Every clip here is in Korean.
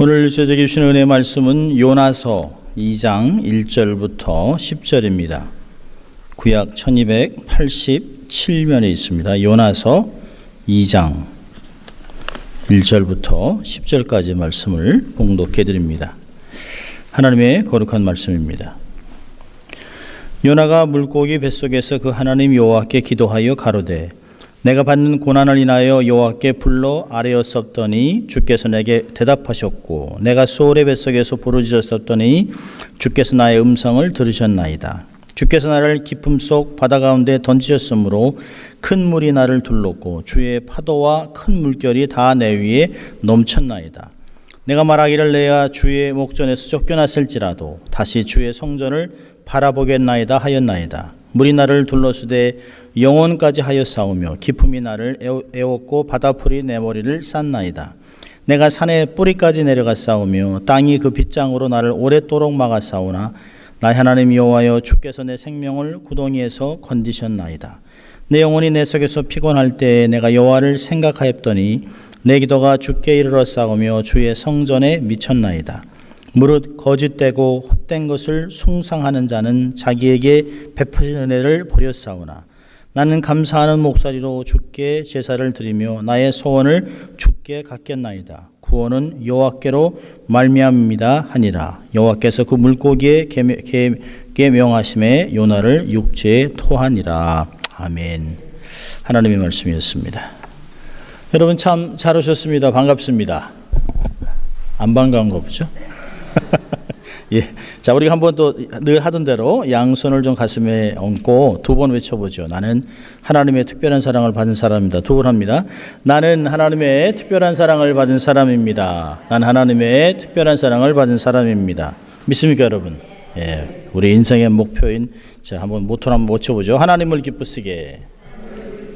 오늘 저에게 주신 은혜의 말씀은 요나서 2장 1절부터 10절입니다. 구약 1287면에 있습니다. 요나서 2장 1절부터 10절까지 말씀을 봉독해 드립니다. 하나님의 거룩한 말씀입니다. 요나가 물고기 뱃속에서 그 하나님 여호와께 기도하여 가로되 내가 받는 고난을 인하여 여호와께 불러 아뢰었었더니 주께서 내게 대답하셨고 내가 수월의 뱃속에서 부르짖었었더니 주께서 나의 음성을 들으셨나이다. 주께서 나를 깊음 속 바다 가운데 던지셨으므로 큰 물이 나를 둘렀고 주의 파도와 큰 물결이 다 내 위에 넘쳤나이다. 내가 말하기를 내가 주의 목전에서 쫓겨났을지라도 다시 주의 성전을 바라보겠나이다 하였나이다. 물이 나를 둘러쓰되 영혼까지 하여 싸우며 기품이 나를 애웠고 바다풀이 내 머리를 쌌나이다. 내가 산의 뿌리까지 내려가 싸우며 땅이 그 빗장으로 나를 오랫도록 막아 싸우나 나의 하나님 여호와여 주께서 내 생명을 구덩이에서 건지셨나이다. 내 영혼이 내 속에서 피곤할 때에 내가 여호와를 생각하였더니 내 기도가 주께 이르러 싸우며 주의 성전에 미쳤나이다. 무릇 거짓되고 헛된 것을 숭상하는 자는 자기에게 베푸신 은혜를 버렸사오나 나는 감사하는 목소리로 주께 제사를 드리며 나의 소원을 주께 갖겠나이다. 구원은 여호와께로 말미암입니다 하니라. 여호와께서 그 물고기의 명하심에 요나를 육지에 토하니라. 아멘. 하나님의 말씀이었습니다. 여러분 참 잘 오셨습니다. 반갑습니다. 안 반가운 거 없죠? 예. 자, 우리가 한번 또 늘 하던 대로 양손을 좀 가슴에 얹고 두 번 외쳐보죠. 나는 하나님의 특별한 사랑을 받은 사람입니다. 두 번 합니다. 나는 하나님의 특별한 사랑을 받은 사람입니다. 난 하나님의 특별한 사랑을 받은 사람입니다. 믿습니까, 여러분? 예. 우리 인생의 목표인, 자, 한번 모토를 한번 외쳐보죠. 하나님을 기쁘시게,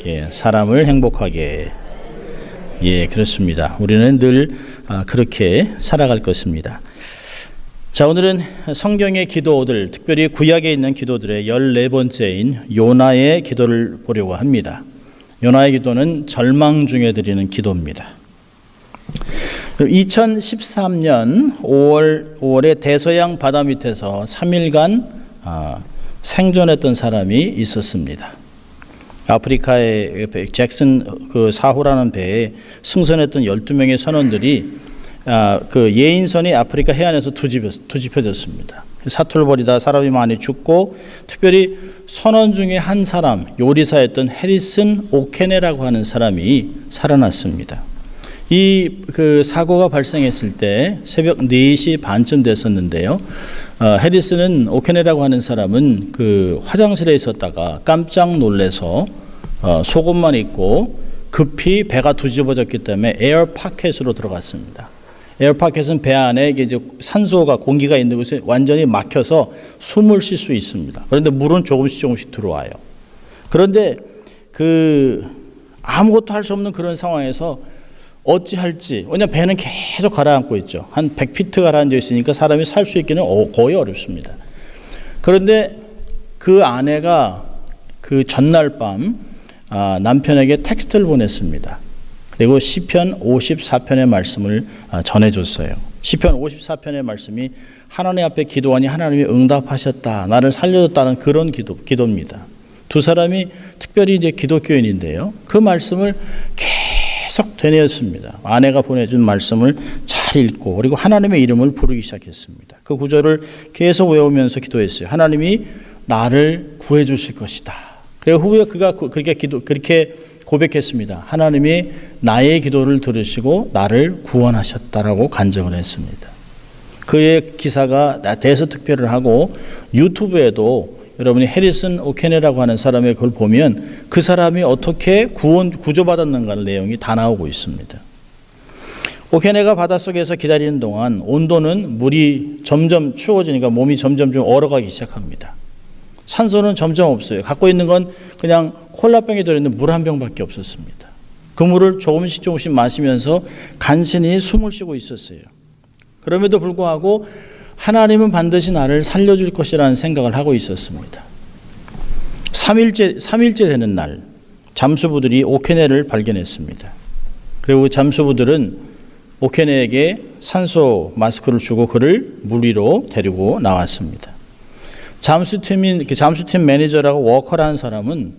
예, 사람을 행복하게. 예, 그렇습니다. 우리는 늘 그렇게 살아갈 것입니다. 자, 오늘은 성경의 기도들, 특별히 구약에 있는 기도들의 14번째인 요나의 기도를 보려고 합니다. 요나의 기도는 절망 중에 드리는 기도입니다. 2013년 5월에 대서양 바다 밑에서 3일간 생존했던 사람이 있었습니다. 아프리카의 잭슨 그 사호라는 배에 승선했던 12명의 선원들이 그 예인선이 아프리카 해안에서 투집혀졌습니다. 사투를 벌이다 사람이 많이 죽고 특별히 선원 중에 한 사람, 요리사였던 해리슨 오케네라고 하는 사람이 살아났습니다. 이 그 사고가 발생했을 때 새벽 4시 반쯤 됐었는데요. 해리슨은 오케네라고 하는 사람은 그 화장실에 있었다가 깜짝 놀래서 속옷만 입고 급히 배가 뒤집어졌기 때문에 에어파켓으로 들어갔습니다. 에어파켓은 배 안에 이제 산소가 공기가 있는 곳에 완전히 막혀서 숨을 쉴 수 있습니다. 그런데 물은 조금씩 들어와요. 그런데 그 아무것도 할 수 없는 그런 상황에서 어찌할지, 왜냐하면 배는 계속 가라앉고 있죠. 한 100피트 가라앉아 있으니까 사람이 살 수 있기는 거의 어렵습니다. 그런데 그 아내가 그 전날 밤 남편에게 텍스트를 보냈습니다. 그리고 시편 54편의 말씀을 전해줬어요. 시편 54편의 말씀이 하나님 앞에 기도하니 하나님이 응답하셨다, 나를 살려줬다는 그런 기도입니다. 두 사람이 특별히 이제 기독교인인데요. 그 말씀을 계속 되뇌었습니다. 아내가 보내준 말씀을 잘 읽고 그리고 하나님의 이름을 부르기 시작했습니다. 그 구절을 계속 외우면서 기도했어요. 하나님이 나를 구해 주실 것이다. 그리고 후에 그가 그렇게 고백했습니다. 하나님이 나의 기도를 들으시고 나를 구원하셨다라고 간증을 했습니다. 그의 기사가 대서특필을 하고 유튜브에도 여러분이 해리슨 오케네라고 하는 사람의 그걸 보면 그 사람이 어떻게 구조받았는가 내용이 다 나오고 있습니다. 오케네가 바닷속에서 기다리는 동안 온도는 물이 점점 추워지니까 몸이 점점 좀 얼어가기 시작합니다. 산소는 점점 없어요. 갖고 있는 건 그냥 콜라병에 들어있는 물 한 병밖에 없었습니다. 그 물을 조금씩 마시면서 간신히 숨을 쉬고 있었어요. 그럼에도 불구하고 하나님은 반드시 나를 살려줄 것이라는 생각을 하고 있었습니다. 3일째 되는 날 잠수부들이 오케네를 발견했습니다. 그리고 잠수부들은 오케네에게 산소 마스크를 주고 그를 물 위로 데리고 나왔습니다. 잠수팀 매니저라고 워커라는 사람은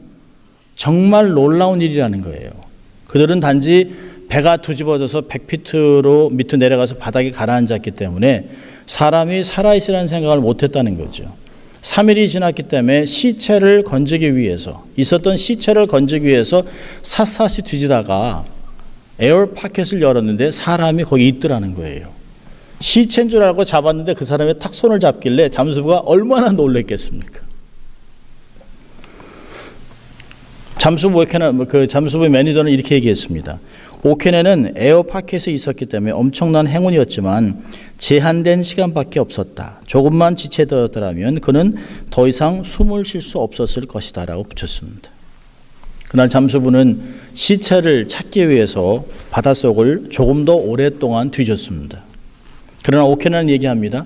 정말 놀라운 일이라는 거예요. 그들은 단지 배가 뒤집어져서 100피트로 밑으로 내려가서 바닥에 가라앉았기 때문에 사람이 살아있으라는 생각을 못했다는 거죠. 3일이 지났기 때문에 시체를 건지기 위해서 샅샅이 뒤지다가 에어 파켓을 열었는데 사람이 거기 있더라는 거예요. 시체인 줄 알고 잡았는데 그 사람이 탁 손을 잡길래 잠수부가 얼마나 놀랬겠습니까? 잠수부 매니저는 이렇게 얘기했습니다. 오케네는 에어 파켓에 있었기 때문에 엄청난 행운이었지만 제한된 시간밖에 없었다. 조금만 지체되었더라면 그는 더 이상 숨을 쉴 수 없었을 것이다 라고 붙였습니다. 그날 잠수부는 시체를 찾기 위해서 바닷속을 조금 더 오랫동안 뒤졌습니다. 그러나 오케네는 얘기합니다.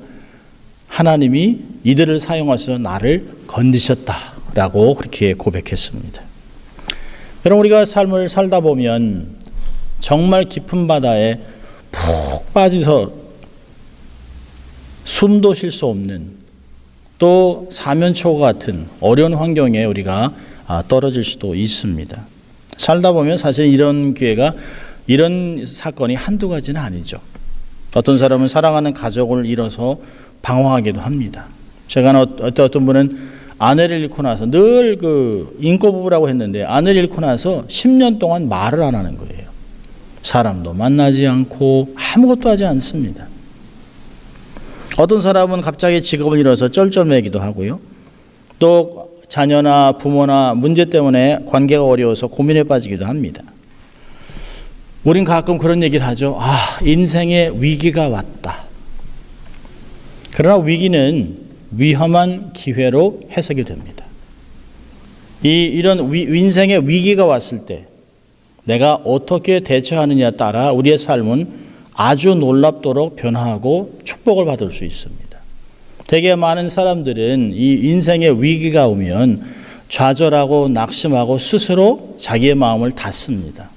하나님이 이들을 사용하셔서 나를 건지셨다라고 그렇게 고백했습니다. 여러분, 우리가 삶을 살다 보면 정말 깊은 바다에 푹 빠져서 숨도 쉴 수 없는 또 사면초가 같은 어려운 환경에 우리가 떨어질 수도 있습니다. 살다 보면 사실 이런 사건이 한두 가지는 아니죠. 어떤 사람은 사랑하는 가족을 잃어서 방황하기도 합니다. 제가 어떤 분은 아내를 잃고 나서 늘 인고 부부라고 했는데 아내를 잃고 나서 10년 동안 말을 안 하는 거예요. 사람도 만나지 않고 아무것도 하지 않습니다. 어떤 사람은 갑자기 직업을 잃어서 쩔쩔매기도 하고요. 또 자녀나 부모나 문제 때문에 관계가 어려워서 고민에 빠지기도 합니다. 우린 가끔 그런 얘기를 하죠. 인생의 위기가 왔다. 그러나 위기는 위험한 기회로 해석이 됩니다. 이런 인생의 위기가 왔을 때 내가 어떻게 대처하느냐에 따라 우리의 삶은 아주 놀랍도록 변화하고 축복을 받을 수 있습니다. 되게 많은 사람들은 이 인생의 위기가 오면 좌절하고 낙심하고 스스로 자기의 마음을 닫습니다.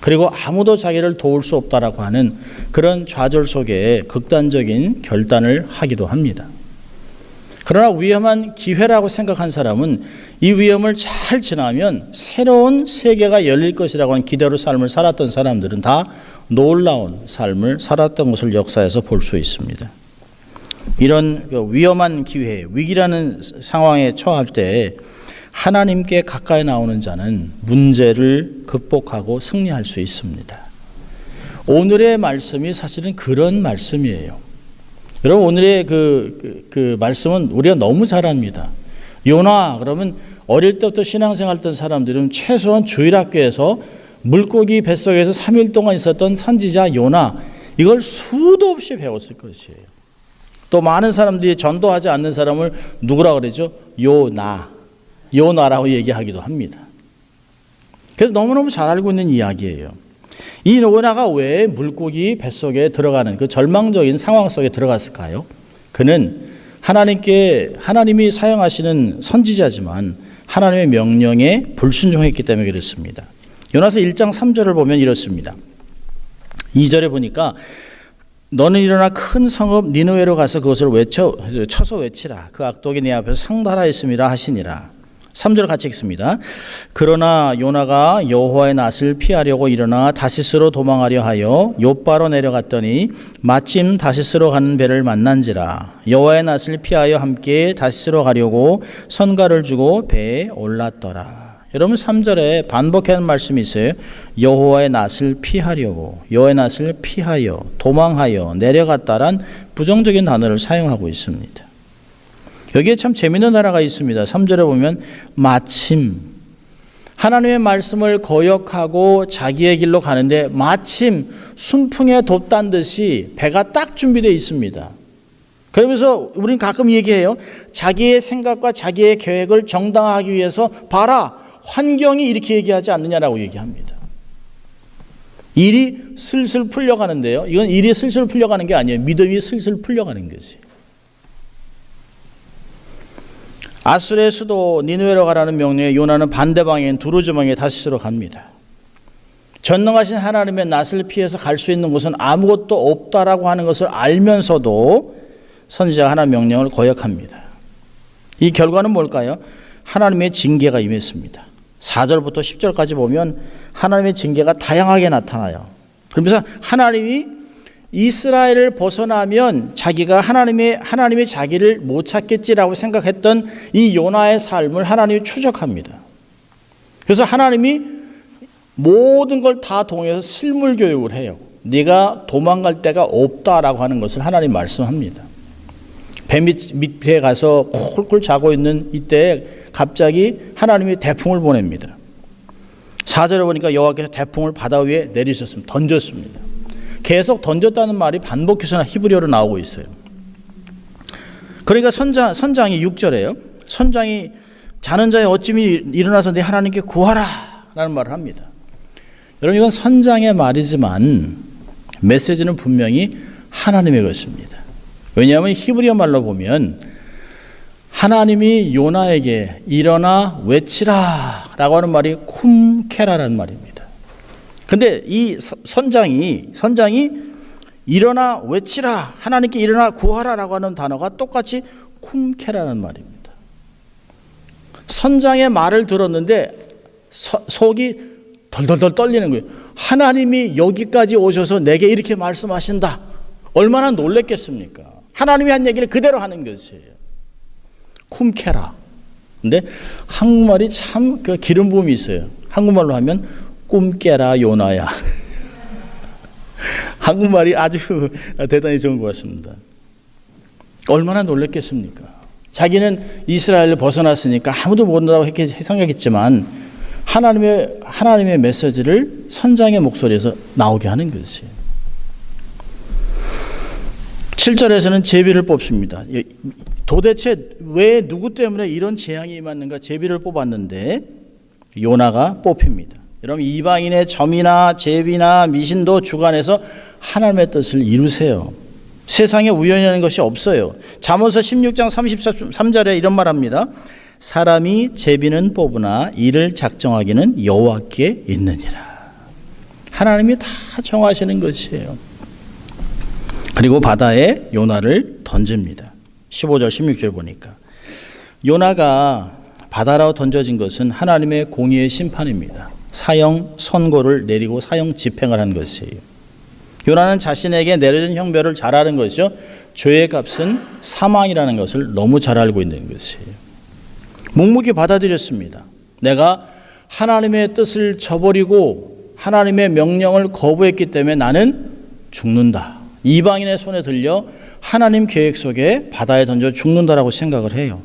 그리고 아무도 자기를 도울 수 없다라고 하는 그런 좌절 속에 극단적인 결단을 하기도 합니다. 그러나 위험한 기회라고 생각한 사람은 이 위험을 잘 지나면 새로운 세계가 열릴 것이라고 하는 기대로 삶을 살았던 사람들은 다 놀라운 삶을 살았던 것을 역사에서 볼 수 있습니다. 이런 위험한 기회, 위기라는 상황에 처할 때 하나님께 가까이 나오는 자는 문제를 극복하고 승리할 수 있습니다. 오늘의 말씀이 사실은 그런 말씀이에요. 여러분, 오늘의 그 말씀은 우리가 너무 잘 압니다. 요나 그러면 어릴 때부터 신앙생활 했던 사람들은 최소한 주일학교에서 물고기 뱃속에서 3일 동안 있었던 선지자 요나, 이걸 수도 없이 배웠을 것이에요. 또 많은 사람들이 전도하지 않는 사람을 누구라고 그러죠? 요나라고 얘기하기도 합니다. 그래서 너무너무 잘 알고 있는 이야기예요. 이 요나가 왜 물고기 뱃속에 들어가는 그 절망적인 상황 속에 들어갔을까요? 그는 하나님이 사용하시는 선지자지만 하나님의 명령에 불순종했기 때문에 그렇습니다. 요나서 1장 3절을 보면 이렇습니다. 2절에 보니까 너는 일어나 큰 성읍 니느웨로 가서 그것을 쳐서 외치라. 그 악독이 내 앞에서 상달하였음이라 하시니라. 3절 같이 읽습니다. 그러나 요나가 여호와의 낯을 피하려고 일어나 다시스로 도망하려 하여 욥바로 내려갔더니 마침 다시스로 가는 배를 만난지라. 여호와의 낯을 피하여 함께 다시스로 가려고 선가를 주고 배에 올랐더라. 여러분, 3절에 반복하는 말씀이 있어요. 여호와의 낯을 피하려고, 여호와의 낯을 피하여, 도망하여, 내려갔다란 부정적인 단어를 사용하고 있습니다. 여기에 참 재미있는 단어가 있습니다. 3절에 보면 마침, 하나님의 말씀을 거역하고 자기의 길로 가는데 마침 순풍에 돛단 듯이 배가 딱 준비되어 있습니다. 그러면서 우리는 가끔 얘기해요. 자기의 생각과 자기의 계획을 정당화하기 위해서 봐라, 환경이 이렇게 얘기하지 않느냐라고 얘기합니다. 일이 슬슬 풀려가는데요. 이건 일이 슬슬 풀려가는 게 아니에요. 믿음이 슬슬 풀려가는 것이에요. 아수르의 수도 니느웨로 가라는 명령에 요나는 반대 방향인 두루 지방에 다시스로 갑니다. 전능하신 하나님의 낯을 피해서 갈 수 있는 곳은 아무것도 없다라고 하는 것을 알면서도 선지자가 하나님의 명령을 거역합니다. 이 결과는 뭘까요? 하나님의 징계가 임했습니다. 4절부터 10절까지 보면 하나님의 징계가 다양하게 나타나요. 그러면서 하나님이 이스라엘을 벗어나면 자기가 하나님의 자기를 못 찾겠지라고 생각했던 이 요나의 삶을 하나님이 추적합니다. 그래서 하나님이 모든 걸 다 동원해서 실물 교육을 해요. 네가 도망갈 데가 없다라고 하는 것을 하나님 말씀합니다. 배 밑에 가서 쿨쿨 자고 있는 이때 갑자기 하나님이 태풍을 보냅니다. 4절에 보니까 여호와께서 태풍을 바다 위에 내리셨습니다. 던졌습니다. 계속 던졌다는 말이 반복해서 히브리어로 나오고 있어요. 그러니까 선장이 6절에요. 선장이 자는 자의 어찌미 일어나서 내 하나님께 구하라 라는 말을 합니다. 여러분, 이건 선장의 말이지만 메시지는 분명히 하나님의 것입니다. 왜냐하면 히브리어 말로 보면 하나님이 요나에게 일어나 외치라 라고 하는 말이 쿰케라라는 말입니다. 근데 이 선장이 일어나 외치라, 하나님께 일어나 구하라 라고 하는 단어가 똑같이 쿰케라는 말입니다. 선장의 말을 들었는데 속이 덜덜덜 떨리는 거예요. 하나님이 여기까지 오셔서 내게 이렇게 말씀하신다. 얼마나 놀랬겠습니까? 하나님이 한 얘기를 그대로 하는 것이에요. 쿰케라. 근데 한국말이 참 그 기름 부음이 있어요. 한국말로 하면 꿈깨라 요나야. 한국말이 아주 대단히 좋은 것 같습니다. 얼마나 놀랬겠습니까? 자기는 이스라엘을 벗어났으니까 아무도 모른다고 생각했지만 하나님의 메시지를 선장의 목소리에서 나오게 하는 것이에요. 7절에서는 제비를 뽑습니다. 도대체 왜 누구 때문에 이런 재앙이 임했는가 제비를 뽑았는데 요나가 뽑힙니다. 여러분, 이방인의 점이나 제비나 미신도 주관해서 하나님의 뜻을 이루세요. 세상에 우연이라는 것이 없어요. 잠언서 16장 33절에 이런 말합니다. 사람이 제비는 뽑으나 이를 작정하기는 여호와께 있느니라. 하나님이 다 정하시는 것이에요. 그리고 바다에 요나를 던집니다. 15절 16절 보니까 요나가 바다로 던져진 것은 하나님의 공의의 심판입니다. 사형 선고를 내리고 사형 집행을 한 것이에요. 요나는 자신에게 내려진 형벌을 잘 아는 것이죠. 죄의 값은 사망이라는 것을 너무 잘 알고 있는 것이에요. 묵묵히 받아들였습니다. 내가 하나님의 뜻을 저버리고 하나님의 명령을 거부했기 때문에 나는 죽는다. 이방인의 손에 들려 하나님 계획 속에 바다에 던져 죽는다라고 생각을 해요.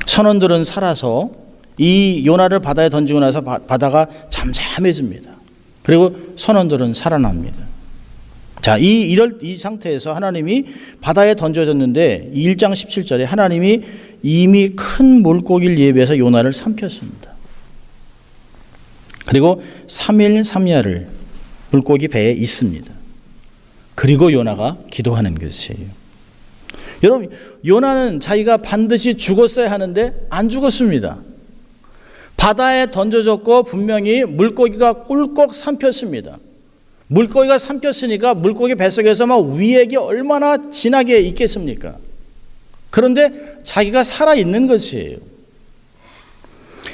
선원들은 살아서 이 요나를 바다에 던지고 나서 바다가 잠잠해집니다. 그리고 선원들은 살아납니다. 자, 이 상태에서 하나님이 바다에 던져졌는데 1장 17절에 하나님이 이미 큰 물고기를 예비해서 요나를 삼켰습니다. 그리고 3일 3야를 물고기 배에 있습니다. 그리고 요나가 기도하는 것이에요. 여러분, 요나는 자기가 반드시 죽었어야 하는데 안 죽었습니다. 바다에 던져졌고 분명히 물고기가 꿀꺽 삼켰습니다. 물고기가 삼켰으니까 물고기 뱃속에서 막 위액이 얼마나 진하게 있겠습니까? 그런데 자기가 살아있는 것이에요.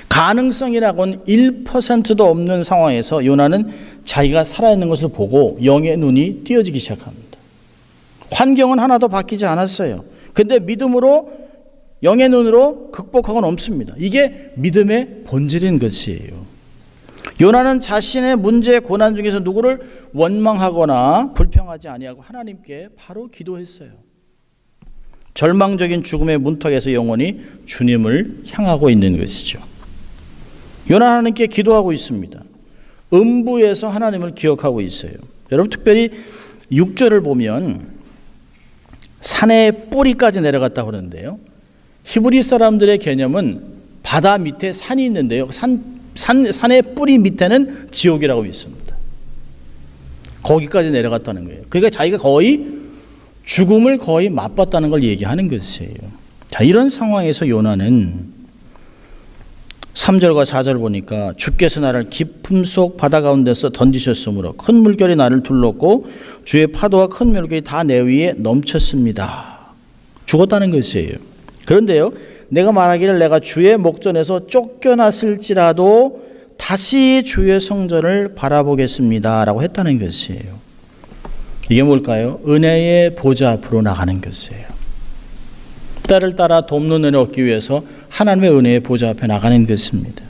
가능성이라고는 1%도 없는 상황에서 요나는 자기가 살아있는 것을 보고 영의 눈이 띄어지기 시작합니다. 환경은 하나도 바뀌지 않았어요. 근데 믿음으로 영의 눈으로 극복하고 넘습니다. 이게 믿음의 본질인 것이에요. 요나는 자신의 문제, 고난 중에서 누구를 원망하거나 불평하지 아니하고 하나님께 바로 기도했어요. 절망적인 죽음의 문턱에서 영혼이 주님을 향하고 있는 것이죠. 요나는 하나님께 기도하고 있습니다. 음부에서 하나님을 기억하고 있어요. 여러분, 특별히 6절을 보면 산의 뿌리까지 내려갔다고 그러는데요. 히브리 사람들의 개념은 바다 밑에 산이 있는데요. 산의 뿌리 밑에는 지옥이라고 믿습니다. 거기까지 내려갔다는 거예요. 그러니까 자기가 거의 죽음을 거의 맛봤다는 걸 얘기하는 것이에요. 자, 이런 상황에서 요나는 3절과 4절 보니까 주께서 나를 깊음 속 바다 가운데서 던지셨으므로 큰 물결이 나를 둘렀고 주의 파도와 큰 물결이 다 내 위에 넘쳤습니다. 죽었다는 것이에요. 그런데요, 내가 말하기를 내가 주의 목전에서 쫓겨났을지라도 다시 주의 성전을 바라보겠습니다 라고 했다는 것이에요. 이게 뭘까요? 은혜의 보좌 앞으로 나가는 것이에요. 때를 따라 돕는 은혜 얻기 위해서 하나님의 은혜의 보좌 앞에 나가는 것입니다.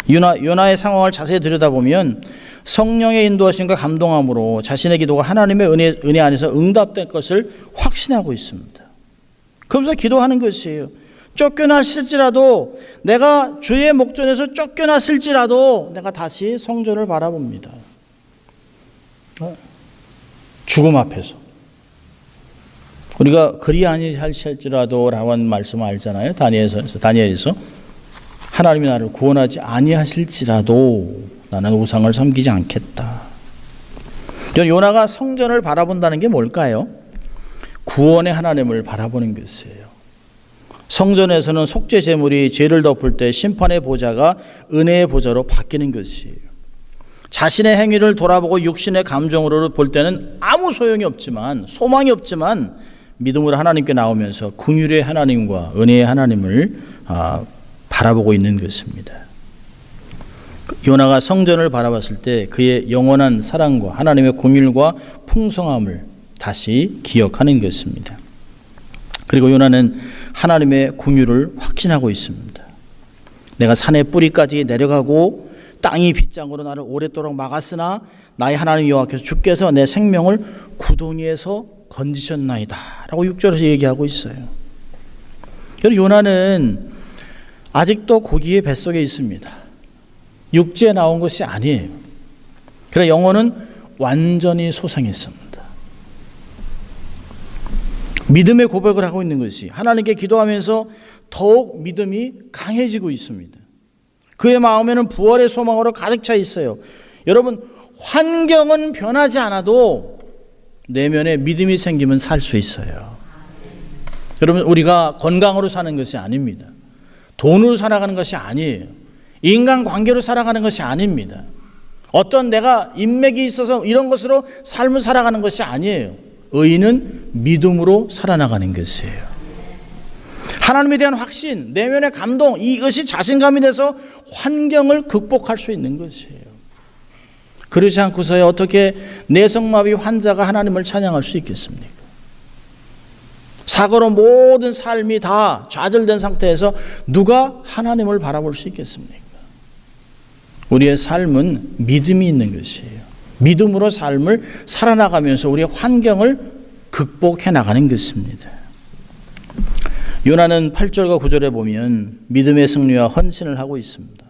요나의 상황을 자세히 들여다보면 성령의 인도하심과 감동함으로 자신의 기도가 하나님의 은혜 안에서 응답된 것을 확신하고 있습니다. 그러면서 기도하는 것이에요. 쫓겨났을지라도, 내가 주의 목전에서 쫓겨났을지라도 내가 다시 성전을 바라봅니다. 죽음 앞에서. 우리가 그리 아니하실지라도 라고 말씀을 알잖아요. 다니엘에서 하나님이 나를 구원하지 아니하실지라도 나는 우상을 섬기지 않겠다. 요나가 성전을 바라본다는 게 뭘까요? 구원의 하나님을 바라보는 것이에요. 성전에서는 속죄 제물이 죄를 덮을 때 심판의 보좌가 은혜의 보좌로 바뀌는 것이에요. 자신의 행위를 돌아보고 육신의 감정으로 볼 때는 아무 소용이 없지만, 소망이 없지만 믿음으로 하나님께 나오면서 긍휼의 하나님과 은혜의 하나님을 바라보고 있는 것입니다. 요나가 성전을 바라봤을 때 그의 영원한 사랑과 하나님의 긍휼과 풍성함을 다시 기억하는 것입니다. 그리고 요나는 하나님의 긍휼을 확신하고 있습니다. 내가 산의 뿌리까지 내려가고 땅이 빗장으로 나를 오랫도록 막았으나 나의 하나님 여호와께서 주께서 내 생명을 구덩이에서 건지셨나이다 라고 6절에서 얘기하고 있어요. 요나는 아직도 고기의 뱃속에 있습니다. 육지에 나온 것이 아니에요. 그러나 영혼은 완전히 소생했습니다. 믿음의 고백을 하고 있는 것이 하나님께 기도하면서 더욱 믿음이 강해지고 있습니다. 그의 마음에는 부활의 소망으로 가득 차 있어요. 여러분, 환경은 변하지 않아도 내면에 믿음이 생기면 살 수 있어요. 여러분, 우리가 건강으로 사는 것이 아닙니다. 돈으로 살아가는 것이 아니에요. 인간관계로 살아가는 것이 아닙니다. 어떤 내가 인맥이 있어서 이런 것으로 삶을 살아가는 것이 아니에요. 의인은 믿음으로 살아나가는 것이에요. 하나님에 대한 확신, 내면의 감동, 이것이 자신감이 돼서 환경을 극복할 수 있는 것이에요. 그러지 않고서야 어떻게 뇌성마비 환자가 하나님을 찬양할 수 있겠습니까? 사고로 모든 삶이 다 좌절된 상태에서 누가 하나님을 바라볼 수 있겠습니까? 우리의 삶은 믿음이 있는 것이에요. 믿음으로 삶을 살아나가면서 우리의 환경을 극복해 나가는 것입니다. 요나는 8절과 9절에 보면 믿음의 승리와 헌신을 하고 있습니다.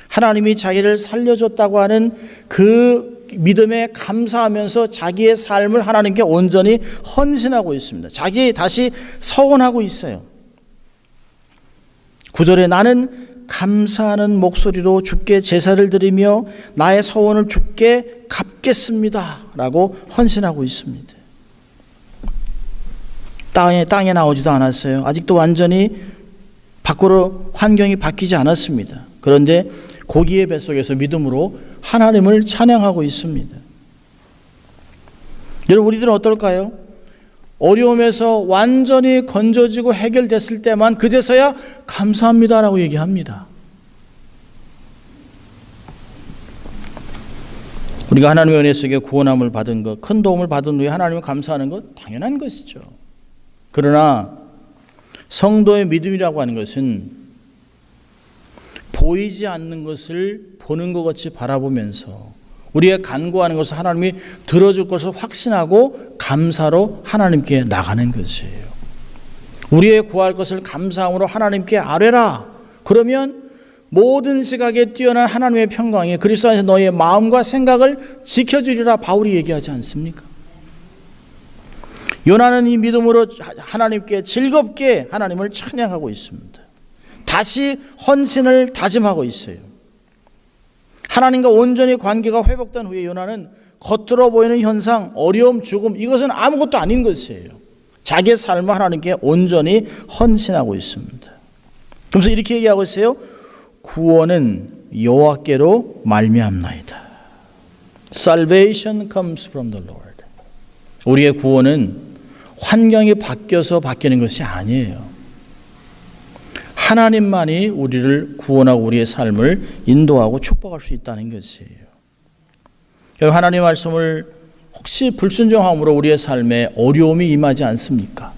하나님이 자기를 살려줬다고 하는 그 믿음에 감사하면서 자기의 삶을 하나님께 온전히 헌신하고 있습니다. 자기 다시 서원하고 있어요. 9절에 나는 감사하는 목소리로 주께 제사를 드리며 나의 서원을 주께 갚겠습니다 라고 헌신하고 있습니다. 땅에 나오지도 않았어요. 아직도 완전히 밖으로 환경이 바뀌지 않았습니다. 그런데 고기의 뱃속에서 믿음으로 하나님을 찬양하고 있습니다. 여러분, 우리들은 어떨까요? 어려움에서 완전히 건져지고 해결됐을 때만 그제서야 감사합니다라고 얘기합니다. 우리가 하나님의 은혜 속에 구원함을 받은 것, 큰 도움을 받은 후에 하나님을 감사하는 것 당연한 것이죠. 그러나 성도의 믿음이라고 하는 것은 보이지 않는 것을 보는 것 같이 바라보면서 우리의 간구하는 것을 하나님이 들어줄 것을 확신하고 감사로 하나님께 나가는 것이에요. 우리의 구할 것을 감사함으로 하나님께 아뢰라. 그러면 모든 시각에 뛰어난 하나님의 평강이 그리스도 안에서 너의 마음과 생각을 지켜주리라 바울이 얘기하지 않습니까? 요나는 이 믿음으로 하나님께 즐겁게 하나님을 찬양하고 있습니다. 다시 헌신을 다짐하고 있어요. 하나님과 온전히 관계가 회복된 후에 요나는 겉으로 보이는 현상, 어려움, 죽음 이것은 아무것도 아닌 것이에요. 자기의 삶을 하나님께 온전히 헌신하고 있습니다. 그래서 이렇게 얘기하고 있어요. 구원은 여호와께로 말미암나이다. Salvation comes from the Lord. 우리의 구원은 환경이 바뀌어서 바뀌는 것이 아니에요. 하나님만이 우리를 구원하고 우리의 삶을 인도하고 축복할 수 있다는 것이에요. 하나님의 말씀을 혹시 불순종함으로 우리의 삶에 어려움이 임하지 않습니까?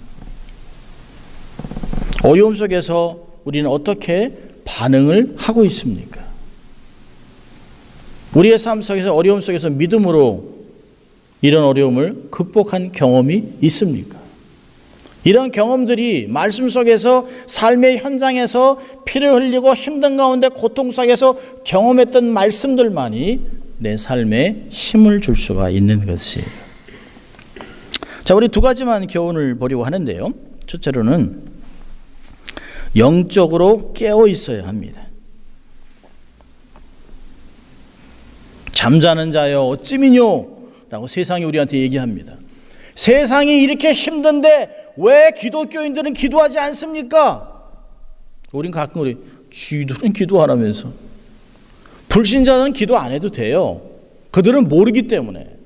어려움 속에서 우리는 어떻게 반응을 하고 있습니까? 우리의 삶 속에서 어려움 속에서 믿음으로 이런 어려움을 극복한 경험이 있습니까? 이런 경험들이 말씀 속에서 삶의 현장에서 피를 흘리고 힘든 가운데 고통 속에서 경험했던 말씀들만이 내 삶에 힘을 줄 수가 있는 것이에요. 자, 우리 두 가지만 교훈을 보려고 하는데요. 첫째로는 영적으로 깨어 있어야 합니다. 잠자는 자여 어찌미뇨 라고 세상이 우리한테 얘기합니다. 세상이 이렇게 힘든데 왜 기독교인들은 기도하지 않습니까? 우린 가끔 우리 쥐들은 기도하라면서, 불신자들은 기도 안 해도 돼요. 그들은 모르기 때문에.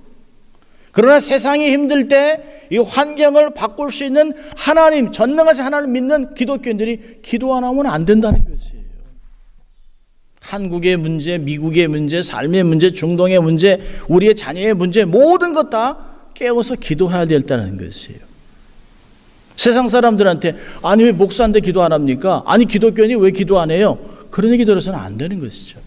그러나 세상이 힘들 때 이 환경을 바꿀 수 있는 하나님, 전능하신 하나님을 믿는 기독교인들이 기도 안 하면 안 된다는 것이에요. 한국의 문제, 미국의 문제, 삶의 문제, 중동의 문제, 우리의 자녀의 문제, 모든 것 다 깨워서 기도해야 된다는 것이에요. 세상 사람들한테 아니 왜 목사인데 기도 안 합니까? 아니 기독교인이 왜 기도 안 해요? 그런 얘기 들어서는 안 되는 것이죠.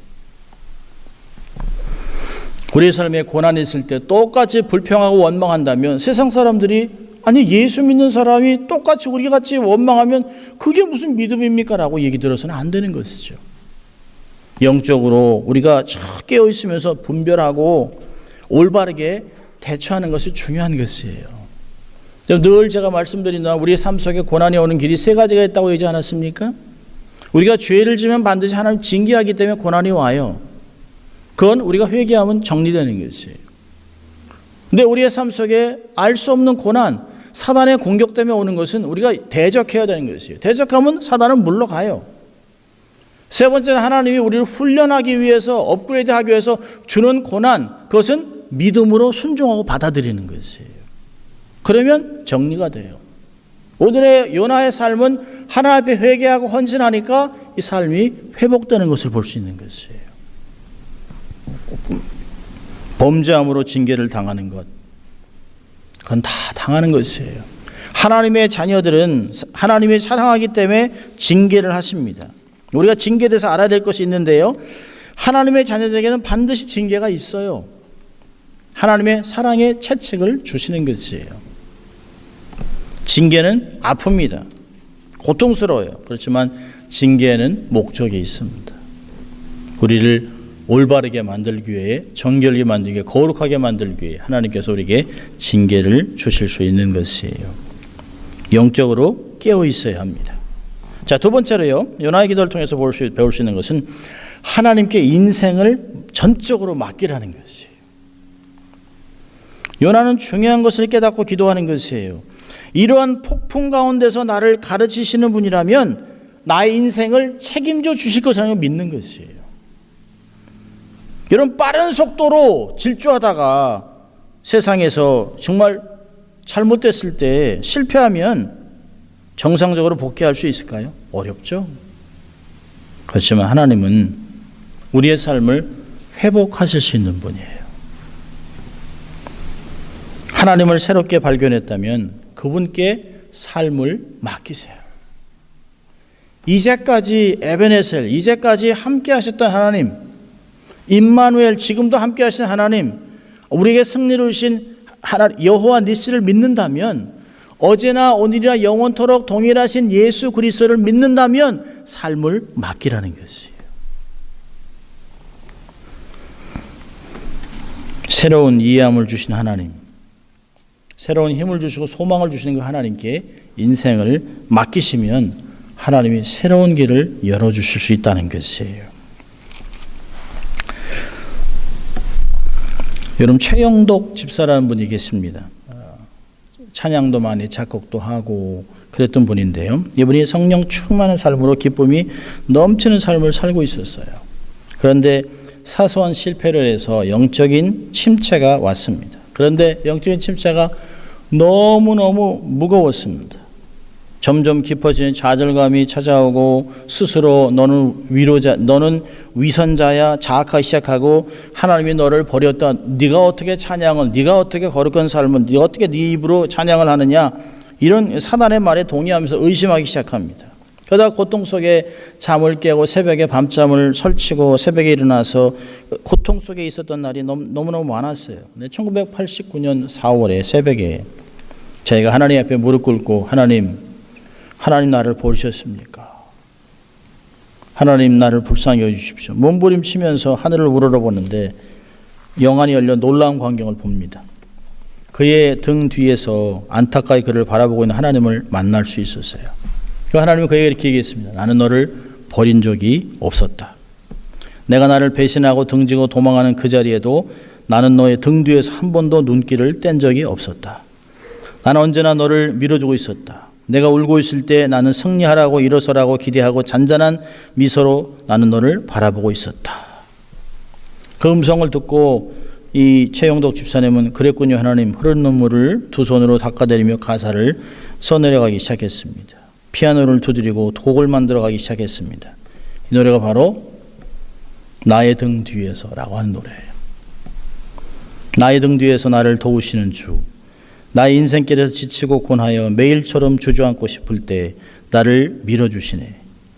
우리의 삶에 고난이 있을 때 똑같이 불평하고 원망한다면 세상 사람들이 아니 예수 믿는 사람이 똑같이 우리 같이 원망하면 그게 무슨 믿음입니까? 라고 얘기 들어서는 안 되는 것이죠. 영적으로 우리가 깨어 있으면서 분별하고 올바르게 대처하는 것이 중요한 것이에요. 늘 제가 말씀드린다, 우리의 삶 속에 고난이 오는 길이 세 가지가 있다고 얘기하지 않았습니까? 우리가 죄를 지면 반드시 하나님 징계하기 때문에 고난이 와요. 그건 우리가 회개하면 정리되는 것이에요. 근데 우리의 삶 속에 알 수 없는 고난, 사단의 공격 때문에 오는 것은 우리가 대적해야 되는 것이에요. 대적하면 사단은 물러가요. 세 번째는 하나님이 우리를 훈련하기 위해서, 업그레이드하기 위해서 주는 고난, 그것은 믿음으로 순종하고 받아들이는 것이에요. 그러면 정리가 돼요. 오늘의 요나의 삶은 하나님 앞에 회개하고 헌신하니까 이 삶이 회복되는 것을 볼 수 있는 것이에요. 범죄함으로 징계를 당하는 것, 그건 다 당하는 것이에요. 하나님의 자녀들은 하나님이 사랑하기 때문에 징계를 하십니다. 우리가 징계에 대해서 알아야 될 것이 있는데요. 하나님의 자녀들에게는 반드시 징계가 있어요. 하나님의 사랑의 채찍을 주시는 것이에요. 징계는 아픕니다. 고통스러워요. 그렇지만 징계에는 목적이 있습니다. 우리를 올바르게 만들기 위해, 정결하게 만들기 위해, 거룩하게 만들기 위해 하나님께서 우리에게 징계를 주실 수 있는 것이에요. 영적으로 깨어 있어야 합니다. 자, 두 번째로요. 요나의 기도를 통해서 배울 수 있는 것은 하나님께 인생을 전적으로 맡기라는 것이에요. 요나는 중요한 것을 깨닫고 기도하는 것이에요. 이러한 폭풍 가운데서 나를 가르치시는 분이라면 나의 인생을 책임져 주실 것을 믿는 것이에요. 이런 빠른 속도로 질주하다가 세상에서 정말 잘못됐을 때 실패하면 정상적으로 복귀할 수 있을까요? 어렵죠. 그렇지만 하나님은 우리의 삶을 회복하실 수 있는 분이에요. 하나님을 새롭게 발견했다면 그분께 삶을 맡기세요. 이제까지 에베네셀, 이제까지 함께 하셨던 하나님, 임마누엘, 지금도 함께 하신 하나님, 우리에게 승리를 주신 여호와 니시를 믿는다면, 어제나 오늘이나 영원토록 동일하신 예수 그리스도를 믿는다면 삶을 맡기라는 것이에요. 새로운 이해함을 주신 하나님, 새로운 힘을 주시고 소망을 주시는 그 하나님께 인생을 맡기시면 하나님이 새로운 길을 열어주실 수 있다는 것이에요. 여러분, 최영독 집사라는 분이 계십니다. 찬양도 많이 작곡도 하고 그랬던 분인데요. 이분이 성령 충만한 삶으로 기쁨이 넘치는 삶을 살고 있었어요. 그런데 사소한 실패를 해서 영적인 침체가 왔습니다. 그런데 영적인 침체가 너무너무 무거웠습니다. 점점 깊어지는 좌절감이 찾아오고 스스로 너는 위선자야 자학하기 시작하고 하나님이 너를 버렸다. 네가 어떻게 찬양을, 네가 어떻게 거룩한 삶을, 네가 어떻게 네 입으로 찬양을 하느냐, 이런 사단의 말에 동의하면서 의심하기 시작합니다. 그러다 고통 속에 잠을 깨고 새벽에 밤잠을 설치고 새벽에 일어나서 고통 속에 있었던 날이 너무너무 많았어요. 1989년 4월에 새벽에 저희가 하나님 앞에 무릎 꿇고 하나님 나를 버리셨습니까? 하나님 나를 불쌍히 여주십시오. 몸부림치면서 하늘을 우러러보는데 영안이 열려 놀라운 광경을 봅니다. 그의 등 뒤에서 안타까이 그를 바라보고 있는 하나님을 만날 수 있었어요. 그 하나님은 그에게 이렇게 얘기했습니다. 나는 너를 버린 적이 없었다. 내가 나를 배신하고 등지고 도망하는 그 자리에도 나는 너의 등 뒤에서 한 번도 눈길을 뗀 적이 없었다. 나는 언제나 너를 밀어주고 있었다. 내가 울고 있을 때 나는 승리하라고 일어서라고 기대하고 잔잔한 미소로 나는 너를 바라보고 있었다. 그 음성을 듣고 이 최영덕 집사님은 그랬군요 하나님, 흐른 눈물을 두 손으로 닦아내리며 가사를 써내려가기 시작했습니다. 피아노를 두드리고 곡을 만들어가기 시작했습니다. 이 노래가 바로 나의 등 뒤에서라고 하는 노래예요. 나의 등 뒤에서 나를 도우시는 주, 나의 인생길에서 지치고 곤하여 매일처럼 주저앉고 싶을 때 나를 밀어주시네.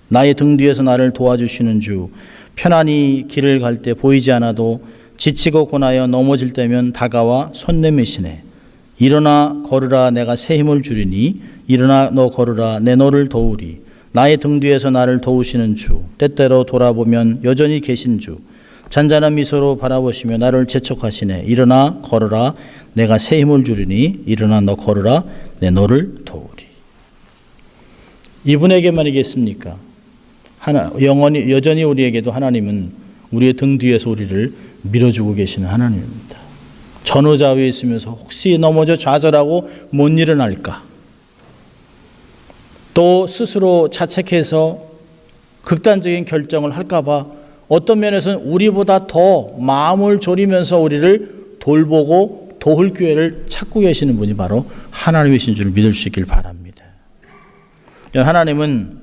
나의 등 뒤에서 나를 도와주시는 주, 편안히 길을 갈 때 보이지 않아도 지치고 곤하여 넘어질 때면 다가와 손 내미시네. 일어나 걸으라 내가 새 힘을 주리니 일어나 너 걸으라 내 너를 도우리. 나의 등 뒤에서 나를 도우시는 주, 때때로 돌아보면 여전히 계신 주, 잔잔한 미소로 바라보시며 나를 재촉하시네. 일어나 걸어라 내가 새 힘을 주리니 일어나 너 걸어라 내 너를 도우리. 이분에게만이겠습니까? 여전히 우리에게도 하나님은 우리의 등 뒤에서 우리를 밀어주고 계시는 하나님입니다. 전후좌우에 있으면서 혹시 넘어져 좌절하고 못 일어날까? 또 스스로 자책해서 극단적인 결정을 할까봐 어떤 면에서는 우리보다 더 마음을 졸이면서 우리를 돌보고 도울 기회를 찾고 계시는 분이 바로 하나님이신 줄 믿을 수 있길 바랍니다. 하나님은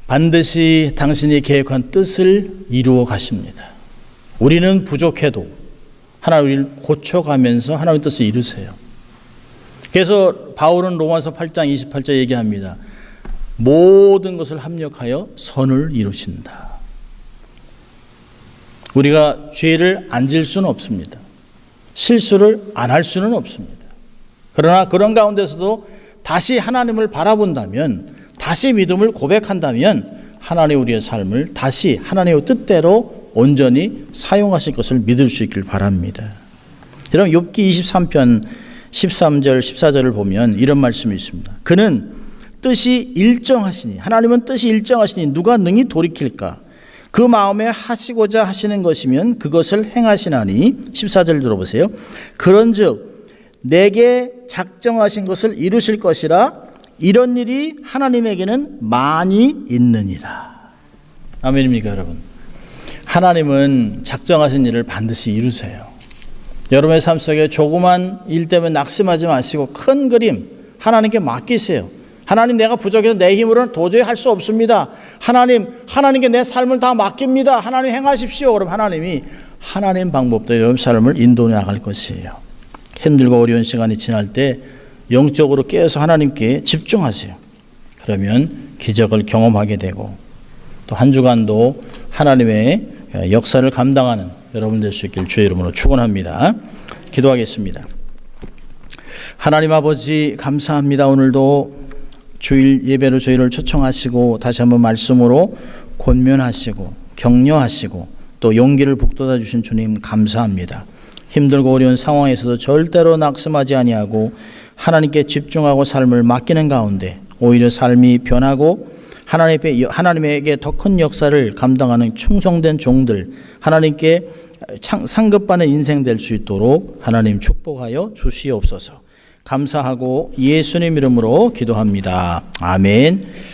반드시 당신이 계획한 뜻을 이루어 가십니다. 우리는 부족해도 하나님 우리를 고쳐가면서 하나님의 뜻을 이루세요. 그래서 바울은 로마서 8장 28절 얘기합니다. 모든 것을 합력하여 선을 이루신다. 우리가 죄를 안 질 수는 없습니다. 실수를 안 할 수는 없습니다. 그러나 그런 가운데서도 다시 하나님을 바라본다면, 다시 믿음을 고백한다면 하나님 우리의 삶을 다시 하나님의 뜻대로 온전히 사용하실 것을 믿을 수 있길 바랍니다. 여러분 욥기 23편 13절 14절을 보면 이런 말씀이 있습니다. 그는 뜻이 일정하시니, 하나님은 뜻이 일정하시니 누가 능히 돌이킬까? 그 마음에 하시고자 하시는 것이면 그것을 행하시나니. 14절 들어보세요. 그런즉 내게 작정하신 것을 이루실 것이라. 이런 일이 하나님에게는 많이 있느니라. 아멘입니까 여러분? 하나님은 작정하신 일을 반드시 이루세요. 여러분의 삶 속에 조그만 일 때문에 낙심하지 마시고 큰 그림 하나님께 맡기세요. 하나님, 내가 부족해서 내 힘으로는 도저히 할 수 없습니다. 하나님께 내 삶을 다 맡깁니다. 하나님 행하십시오. 그럼 하나님이 하나님 방법대로 여러분 삶을 인도해 나갈 것이에요. 힘들고 어려운 시간이 지날 때 영적으로 깨어서 하나님께 집중하세요. 그러면 기적을 경험하게 되고 또 한 주간도 하나님의 역사를 감당하는 여러분 될 수 있길 주의 이름으로 축원합니다. 기도하겠습니다. 하나님 아버지 감사합니다. 오늘도 주일 예배로 저희를 초청하시고 다시 한번 말씀으로 권면하시고 격려하시고 또 용기를 북돋아 주신 주님 감사합니다. 힘들고 어려운 상황에서도 절대로 낙심하지 아니하고 하나님께 집중하고 삶을 맡기는 가운데 오히려 삶이 변하고 하나님에게 더 큰 역사를 감당하는 충성된 종들, 하나님께 상급받는 인생 될 수 있도록 하나님 축복하여 주시옵소서. 감사하고 예수님 이름으로 기도합니다. 아멘.